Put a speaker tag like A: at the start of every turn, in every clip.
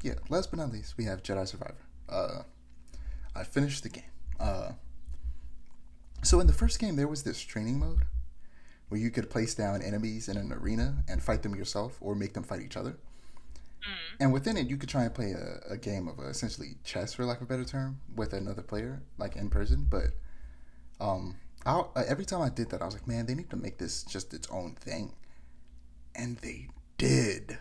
A: yeah, last but not least, we have Jedi Survivor. I finished the game. Uh, so in the first game, there was this training mode where you could place down enemies in an arena and fight them yourself or make them fight each other.
B: Mm.
A: And within it, you could try and play a game of essentially chess, for lack of a better term, with another player, like in person. But every time I did that, I was like, man, they need to make this just its own thing. And they did.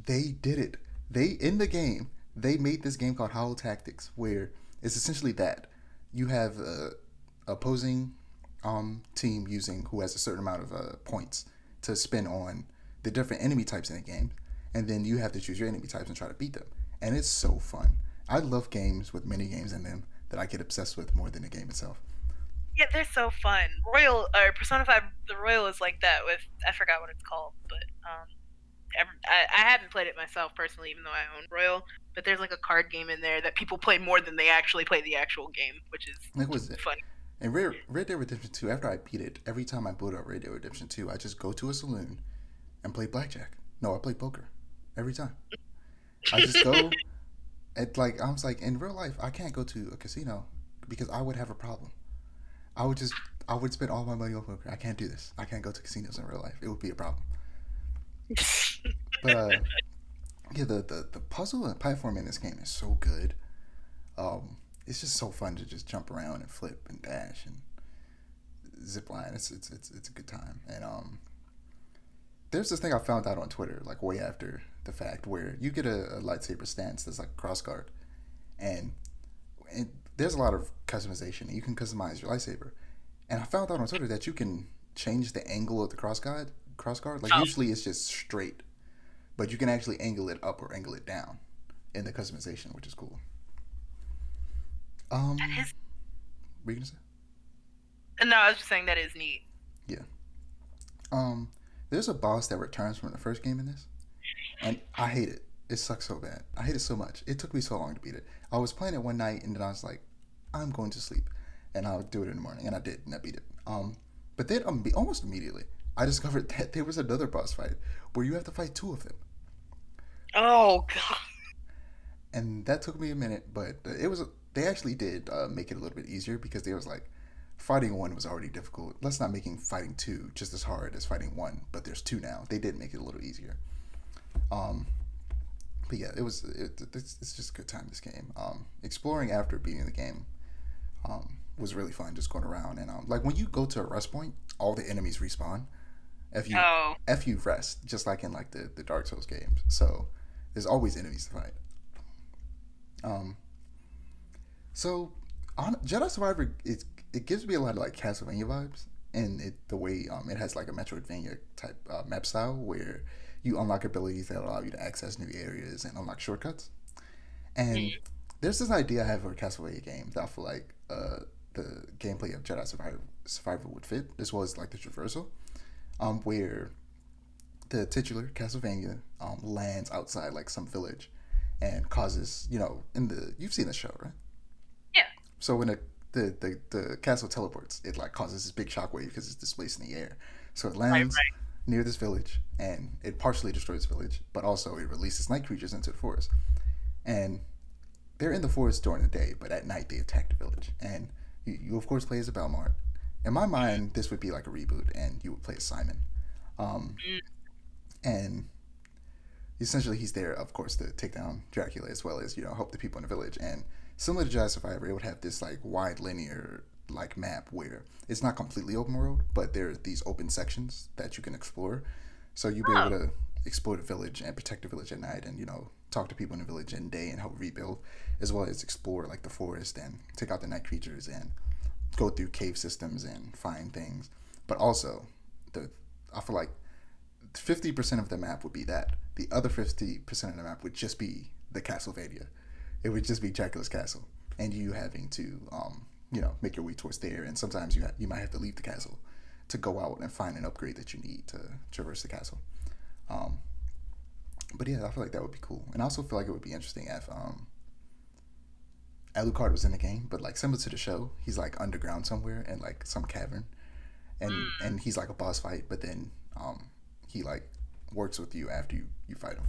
A: They did it. They in the game they made this game called Hollow Tactics, where it's essentially that you have a opposing team using who has a certain amount of points to spend on the different enemy types in the game, and then you have to choose your enemy types and try to beat them. And it's so fun. I love games with mini games in them that I get obsessed with more than the game itself.
B: Yeah, they're so fun. Royal or Persona 5 the Royal is like that with I forgot what it's called, but I haven't played it myself personally, even though I own Royal. But there's like a card game in there that people play more than they actually play the actual game, which is
A: Like, what was it?
B: funny.
A: And Red Dead Redemption 2, after I beat it, every time I boot up Red Dead Redemption 2, I just go to a saloon and play blackjack. No, I play poker. Every time. I just go, I was like, in real life, I can't go to a casino because I would have a problem. I would just, I would spend all my money on poker. I can't do this. I can't go to casinos in real life. It would be a problem. But, yeah, the puzzle and platform in this game is so good. It's just so fun to just jump around and flip and dash and zip line. It's a good time. And there's this thing I found out on Twitter, like way after the fact, where you get a lightsaber stance that's like cross guard, and, and there's a lot of customization. You can customize your lightsaber, and I found out on Twitter that you can change the angle of the cross guard. Cross guard, like
B: Oh,
A: usually it's just straight, but you can actually angle it up or angle it down in the customization, which is cool.
B: that
A: Um,
B: is.
A: what are you gonna say?
B: No, I was just saying that is neat.
A: Yeah. Um, there's a boss that returns from the first game in this, and I hate it. It sucks so bad. I hate it so much. It took me so long to beat it. I was playing it one night, and then I was like, I'm going to sleep, and I'll do it in the morning, and I did, and I beat it. But then almost immediately, I discovered that there was another boss fight where you have to fight two of them,
B: Oh god.
A: and that took me a minute, but it was they actually did make it a little bit easier because they was like fighting one was already difficult. Let's not making fighting two just as hard as fighting one, but there's two now. They did make it a little easier. Um, but yeah, it's just a good time. This game, exploring after beating the game, was really fun. Just going around and like when you go to a rest point, all the enemies respawn. If you
B: Oh,
A: if you rest, just like in like the Dark Souls games, so there's always enemies to fight. Um, so on Jedi Survivor, it gives me a lot of like Castlevania vibes, and the way it has like a Metroidvania type map style where you unlock abilities that allow you to access new areas and unlock shortcuts. And
B: mm.
A: there's this idea I have for a Castlevania game that I feel like the gameplay of Survivor would fit, as well as like the traversal, where the titular Castlevania lands outside like some village and causes, in the you've seen the show, right?
B: Yeah.
A: So when the castle teleports, it like causes this big shockwave because it's displaced in the air. So it
B: Right,
A: lands
B: right.
A: near this village and it partially destroys the village, but also it releases night creatures into the forest. And they're in the forest during the day, but at night they attack the village. And you of course play as a Belmont. In my mind, this would be like a reboot, and you would play as Simon. Um,
B: Mm.
A: and essentially he's there, of course, to take down Dracula as well as help the people in the village. And similar to Jedi Survivor, it would have this like wide linear like map where it's not completely open world, but there are these open sections that you can explore. So you'll be able
B: Oh,
A: to explore the village and protect the village at night, and talk to people in the village in the day and help rebuild, as well as explore like the forest and take out the night creatures and go through cave systems and find things. But also, the I feel like 50% of the map would be that. The other 50% of the map would just be the Castlevania. It would just be Dracula's castle, and you having to, make your way towards there. And sometimes you might have to leave the castle to go out and find an upgrade that you need to traverse the castle. Um, but yeah, I feel like that would be cool, and I also feel like it would be interesting if Alucard was in the game, but like similar to the show, he's like underground somewhere in like some cavern,
B: mm,
A: and he's like a boss fight, but then he like works with you after you fight him.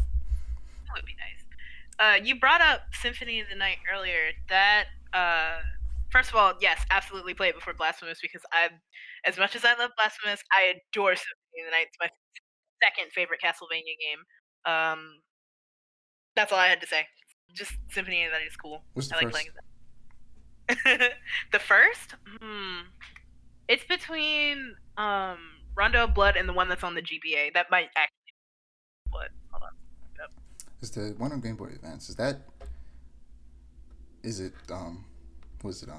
B: that would be nice. You brought up Symphony of the Night earlier. That first of all, yes, absolutely play it before Blasphemous because as much as I love Blasphemous, I adore Symphony of the Night. It's my second favorite Castlevania game. That's all I had to say. Just Symphony of the Night is cool.
A: What's the
B: I like
A: first?
B: playing that. The first, it's between Rondo of Blood and the one that's on the GBA. That might actually be Blood. Hold on. Yep.
A: Is the one on Game Boy Advance? Is it was it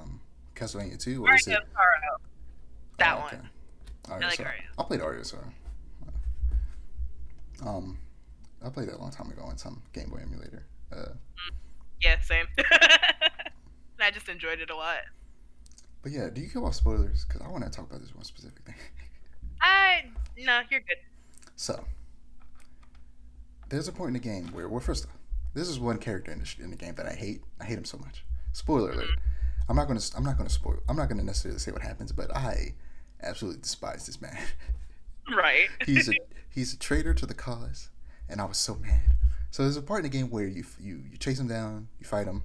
A: Castlevania 2 or is it?
B: Mario Sorrow. That
A: Oh, okay.
B: one.
A: Aria
B: I like
A: Sora.
B: Aria.
A: I played Aria Sora. I played that a long time ago on some Game Boy emulator.
B: Yeah, same. I just enjoyed it a lot.
A: But yeah, do you care about spoilers? Because I want to talk about this one specific thing.
B: No, you're good.
A: So, there's a point in the game where, well, first off, this is one character in the game that I hate. I hate him so much. Spoiler alert. I'm not gonna spoil. I'm not gonna necessarily say what happens, but I absolutely despise this man.
B: Right.
A: he's a traitor to the cause, and I was so mad. So there's a part in the game where you chase him down, you fight him,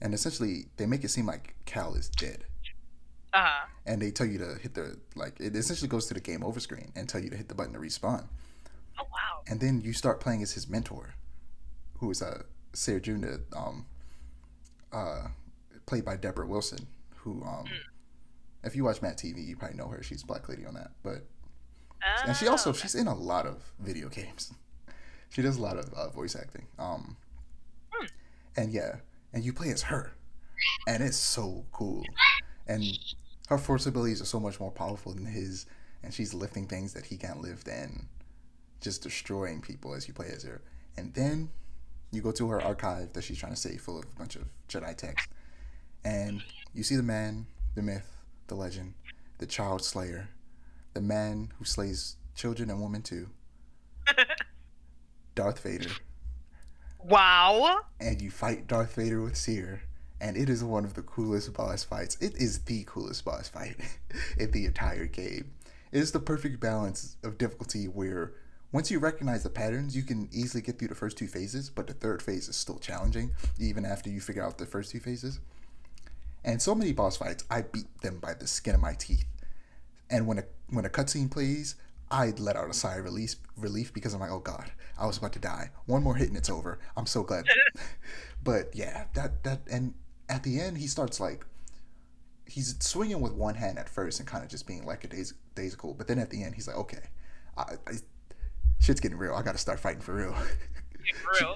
A: and essentially they make it seem like Cal is dead. And they tell you to hit it essentially goes to the game over screen and tell you to hit the button to respawn.
B: Oh wow.
A: And then you start playing as his mentor, who is Sarah June, played by Deborah Wilson, who if you watch Matt TV, you probably know her. She's Black Lady on that, but and she's in a lot of video games. She does a lot of voice acting. And yeah, and you play as her, and it's so cool. And her force abilities are so much more powerful than his, and she's lifting things that he can't lift and just destroying people as you play as her. And then you go to her archive that she's trying to save, full of a bunch of Jedi text, and you see the man, the myth, the legend, the child slayer, the man who slays children and women too, Darth Vader.
B: Wow.
A: And you fight Darth Vader with Seer, and it is one of the coolest boss fights. It is the coolest boss fight in the entire game. It is the perfect balance of difficulty where once you recognize the patterns, you can easily get through the first two phases, but the third phase is still challenging, even after you figure out the first two phases. And so many boss fights, I beat them by the skin of my teeth. And when a cutscene plays, I let out a sigh of relief because I'm like, oh god, I was about to die. One more hit and it's over. I'm so glad. But yeah, that and at the end he starts like he's swinging with one hand at first and kind of just being like a daisical. But then at the end he's like, okay, shit's getting real. I got to start fighting for real.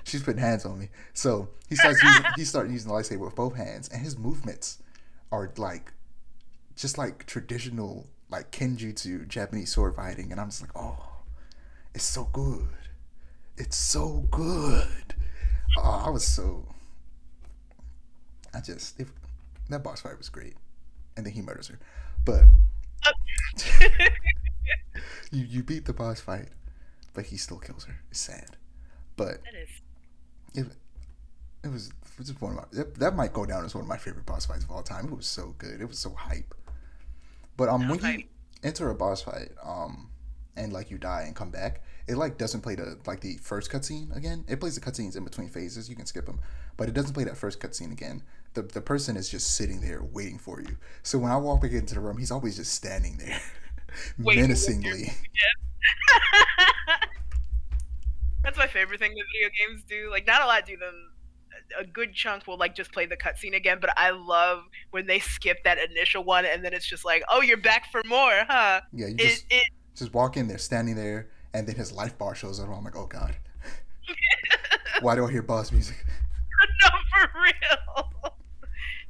A: She's putting hands on me. So he starts using the lightsaber with both hands, and his movements are like just like traditional like kenjutsu Japanese sword fighting, and I'm just like, oh, it's so good. It's so good. Oh, that boss fight was great, and then he murders her, but you beat the boss fight, but he still kills her. It's sad, but it was just one of my that might go down as one of my favorite boss fights of all time. It was so good. It was so hype. But when you enter a boss fight, and like you die and come back, it like doesn't play the first cutscene again. It plays the cutscenes in between phases. You can skip them, but it doesn't play that first cutscene again. The person is just sitting there waiting for you. So when I walk back into the room, he's always just standing there, menacingly.
B: That's my favorite thing that video games do. Like, not a lot do them. A good chunk will like just play the cutscene again, but I love when they skip that initial one and then it's just like, oh, you're back for more, huh?
A: Yeah, you just walk in there, standing there, and then his life bar shows up. I'm like, oh god, why do I hear boss music?
B: No, for real.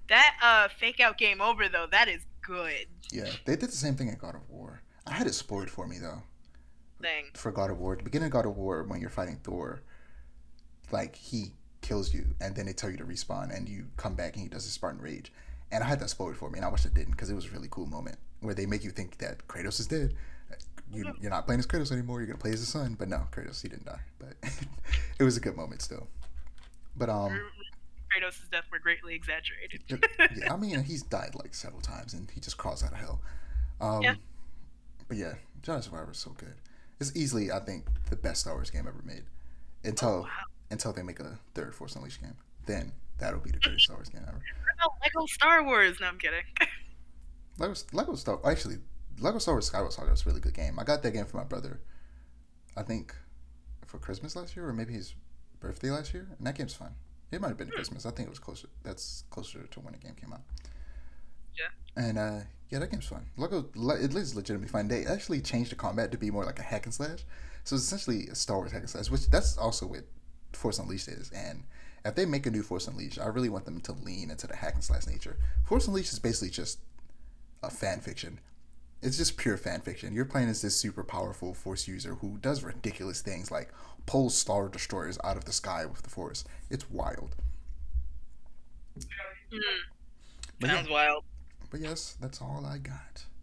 B: That fake out game over though, that is good.
A: Yeah, they did the same thing in God of War. I had it spoiled for me though. For God of War, at the beginning of God of War, when you're fighting Thor, like he kills you, and then they tell you to respawn, and you come back, and he does his Spartan Rage, and I had that spoiled for me, and I wish it didn't, because it was a really cool moment where they make you think that Kratos is dead. You're not playing as Kratos anymore. You're gonna play as his son, but no, Kratos, he didn't die. But it was a good moment still. But
B: Kratos' death were greatly exaggerated.
A: Yeah, I mean, he's died like several times, and he just crawls out of hell.
B: Yeah.
A: But yeah, Jedi Survivor is so good. It's easily, I think, the best Star Wars game ever made. until they make a third Force Unleashed game. Then that'll be the greatest Star Wars game ever.
B: Lego Star Wars. No, I'm kidding.
A: Lego Star Wars Skyward Saga was a really good game. I got that game for my brother, I think, for Christmas last year, or maybe his birthday last year, and that game's fun. It might have been Christmas. I think it was closer. That's closer to when the game came out.
B: Yeah.
A: And yeah, that game's fun. It is legitimately fun. They actually changed the combat to be more like a hack and slash. So it's essentially a Star Wars hack and slash, which that's also what Force Unleashed is. And if they make a new Force Unleashed, I really want them to lean into the hack and slash nature. Force Unleashed is basically just a fan fiction. It's just pure fan fiction. You're playing as this super powerful Force user who does ridiculous things like pulls Star Destroyers out of the sky with the Force. It's wild.
B: Sounds wild.
A: But yes, that's all I got.